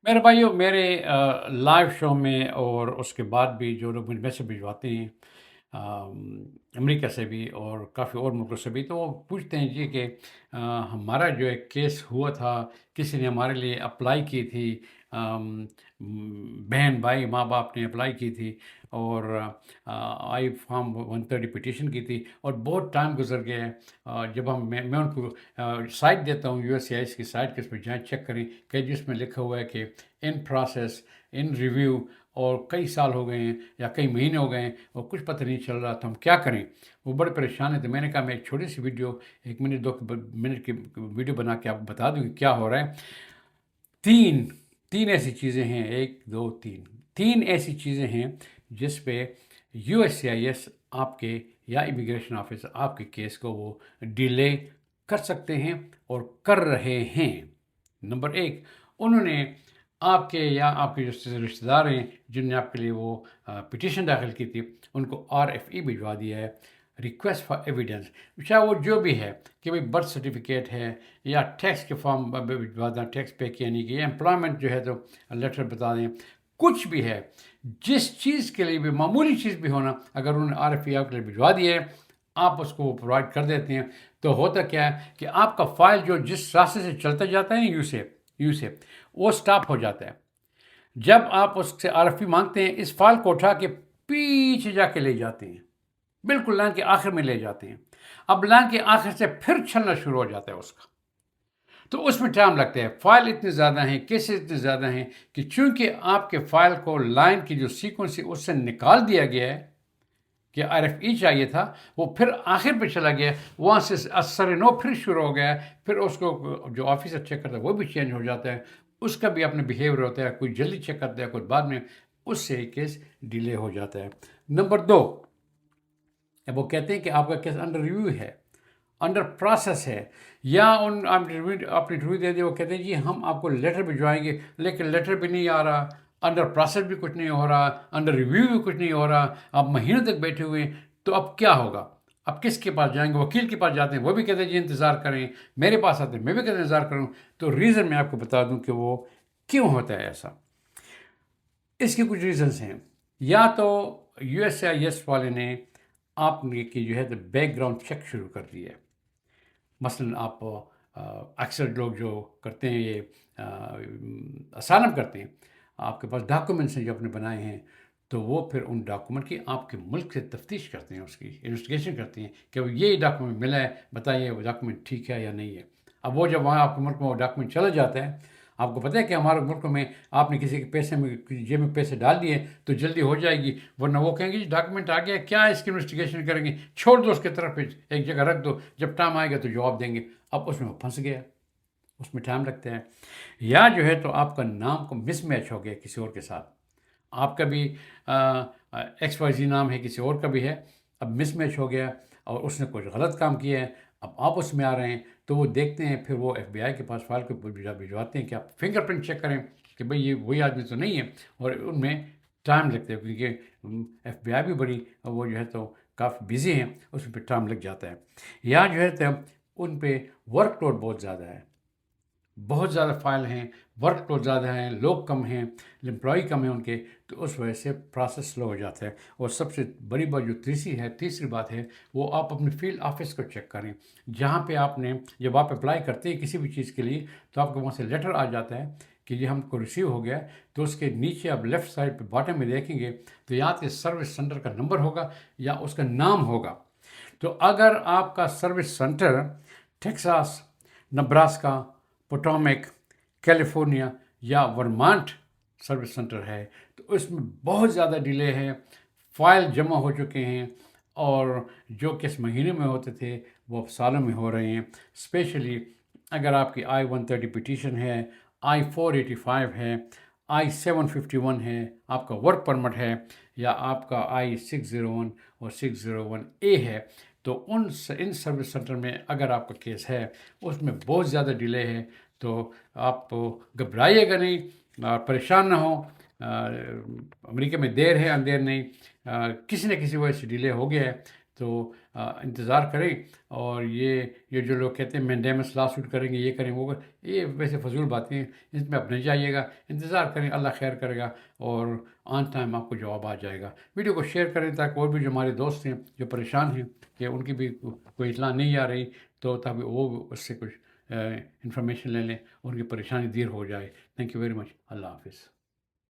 मेरे भाइयों, मेरे लाइव शो में और उसके बाद भी जो लोग मुझे मैसेज भिजवाते हैं अमेरिका से भी और काफ़ी और मुल्कों से भी, तो वो पूछते हैं जी कि हमारा जो एक केस हुआ था, किसी ने हमारे लिए अप्लाई की थी, बहन भाई माँ बाप ने अप्लाई की थी और आई फॉर्म 130 पिटीशन की थी और बहुत टाइम गुजर गया है। जब मैं उनको साइट देता हूँ, यूएससीआईएस की साइट के, उसमें जाएँ चेक करें कि जिसमें लिखा हुआ है कि इन प्रोसेस, इन रिव्यू, और कई साल हो गए हैं या कई महीने हो गए हैं और कुछ पता नहीं चल रहा, तो हम क्या करें? वो बड़े परेशान है। तो मैंने कहा मैं एक छोटी सी वीडियो, 1 मिनट 2 मिनट की वीडियो बना के आपको बता दूँ कि क्या हो रहा है। तीन तीन ऐसी चीज़ें हैं, एक दो तीन, तीन ऐसी चीज़ें हैं जिस पे यूएससीआईएस आपके या इमिग्रेशन ऑफिस आपके केस को वो डिले कर सकते हैं और कर रहे हैं। नंबर एक, उन्होंने आपके या आपके जो रिश्तेदार हैं जिनने आपके लिए वो पिटीशन दाखिल की थी, उनको आरएफई भिजवा दिया है, रिक्वेस्ट फॉर एविडेंस। चाहे वो जो भी है कि भाई बर्थ सर्टिफिकेट है या टैक्स के फॉर्म भिजवा दें, टैक्स पे किया नहीं किया, एम्प्लॉयमेंट जो है तो लेटर बता दें, कुछ भी है, जिस चीज़ के लिए भी, मामूली चीज़ भी होना, अगर उन्होंने आरएफई आपके लिए भिजवा दिया है, आप उसको प्रोवाइड कर देते हैं, तो होता क्या है कि आपका फाइल जो जिस रास्ते से चलता जाता है यू से वो स्टॉप हो जाता है। जब आप उससे आरएफई मांगते हैं, इस फाइल को उठा के पीछे जाके ले जाते हैं, बिल्कुल लाइन के आखिर में ले जाते हैं। अब लाइन के आखिर से फिर चलना शुरू हो जाता है उसका, तो उसमें टाइम लगता है। फाइल इतने ज़्यादा हैं, केसेस इतने ज़्यादा हैं कि चूंकि आपके फाइल को लाइन की जो सीक्वेंस है उससे निकाल दिया गया है कि आरएफई चाहिए था, वो फिर आखिर पे चला गया, वहाँ से असर नो फिर शुरू हो गया। फिर उसको जो ऑफिसर चेक करता है वो भी चेंज हो जाता है, उसका भी अपने बिहेवियर होता है, कोई जल्दी चेक करता है, कोई बाद में, उससे केस डिले हो जाता है। नंबर दो, वो कहते हैं कि आपका केस अंडर रिव्यू है, अंडर प्रोसेस है, या उन आपने रिव्यू दे दिया, वो कहते हैं जी हम आपको लेटर भिजवाएंगे, लेकिन लेटर भी नहीं आ रहा, अंडर प्रोसेस भी कुछ नहीं हो रहा, अंडर रिव्यू भी कुछ नहीं हो रहा, आप महीनों तक बैठे हुए हैं, तो अब क्या होगा? अब किसके पास जाएंगे? वकील के पास जाते हैं, वो भी कहते हैं जी इंतज़ार करें, मेरे पास आते हैं, मैं भी कहते हैं इंतज़ार करूँ। तो रीज़न मैं आपको बता दूं कि वो क्यों होता है ऐसा। इसके कुछ रीजंस हैं। या तो यूएससीआईएस वाले ने आपने की जो है तो बैकग्राउंड चेक शुरू कर दिया है। मसलन आप अक्सर लोग जो करते हैं ये असालम करते हैं, आपके पास डॉक्यूमेंट्स हैं जो आपने बनाए हैं, तो वो फिर उन डॉक्यूमेंट की आपके मुल्क से तफ्तीश करते हैं, उसकी इन्वेस्टिगेशन करते हैं कि वो ये डॉक्यूमेंट मिला है, बताइए वो डॉक्यूमेंट ठीक है या नहीं है। अब वो जब वहाँ आपके मुल्क में वो डॉक्यूमेंट चला जाता है, आपको पता है कि हमारे मुल्क में आपने किसी के पैसे में, जेब में पैसे डाल दिए तो जल्दी हो जाएगी, वरना वो कहेंगे जी डॉक्यूमेंट आ गया, क्या इसकी इन्वेस्टिगेशन करेंगे, छोड़ दो उसके तरफ एक जगह रख दो, जब टाइम आएगा तो जवाब देंगे। अब उसमें वो फंस गया, उसमें टाइम लगता है। या जो है तो आपका नाम को मिसमैच हो गया किसी और के साथ, आपका भी एक्स वाई जी नाम है, किसी और का भी है, अब मिसमैच हो गया और उसने कुछ गलत काम किया है, अब आप उसमें आ रहे हैं, तो वो देखते हैं, फिर वो एफबीआई के पास फाइल को भिजवाते हैं कि आप फिंगरप्रिंट चेक करें कि भाई ये वही आदमी तो नहीं है, और उनमें टाइम लगता है क्योंकि एफबीआई भी बड़ी, वो जो है तो काफ़ी बिजी हैं, उसमें फिर टाइम लग जाता है। या जो है तो उन पे वर्कलोड बहुत ज़्यादा है, बहुत ज़्यादा फाइल हैं, वर्क लोड ज़्यादा है, लोग कम हैं, एम्प्लॉय कम है उनके, तो उस वजह से प्रोसेस स्लो हो जाता है। और सबसे बड़ी बात जो तीसरी बात है, वो आप अपने फील्ड ऑफिस को चेक करें, जहाँ पे आपने, जब आप अप्लाई करते हैं किसी भी चीज़ के लिए, तो आपको वहाँ से लेटर आ जाता है कि ये हमको रिसीव हो गया है, तो उसके नीचे आप लेफ़्ट साइड पे बॉटम में देखेंगे तो यहाँ पे सर्विस सेंटर का नंबर होगा या उसका नाम होगा। तो अगर आपका service centre Texas, Nebraska, Potomac, California या वर्मांट सर्विस सेंटर है, तो उसमें बहुत ज़्यादा डिले है, फाइल जमा हो चुके हैं, और जो किस महीने में होते थे वो अब सालों में हो रहे हैं। स्पेशली अगर आपकी I-130 पिटीशन है, I-485 है, I-751 है, आपका वर्क परमिट है, या आपका I-601 और 601A है, तो इन सर्विस सेंटर में अगर आपका केस है उसमें बहुत ज़्यादा डिले है, तो आप घबराइएगा नहीं और परेशान ना हो। अमेरिका में देर है अंधेर नहीं, किसी न किसी वजह से डिले हो गया है, تو انتظار کریں. اور یہ جو لوگ کہتے ہیں مینڈیمس لا سوٹ کریں گے، یہ کریں وہ یہ ویسے فضول باتیں ہیں. اس میں اپنے جائیے گا، انتظار کریں، اللہ خیر کرے گا اور آن ٹائم آپ کو جواب آ جائے گا. ویڈیو کو شیئر کریں تاکہ اور بھی جو ہمارے دوست ہیں جو پریشان ہیں کہ ان کی بھی کوئی اطلاع نہیں آ رہی، تو تاکہ وہ اس سے کچھ انفارمیشن لے لیں، ان کی پریشانی دور ہو جائے. Thank you very much. اللہ حافظ.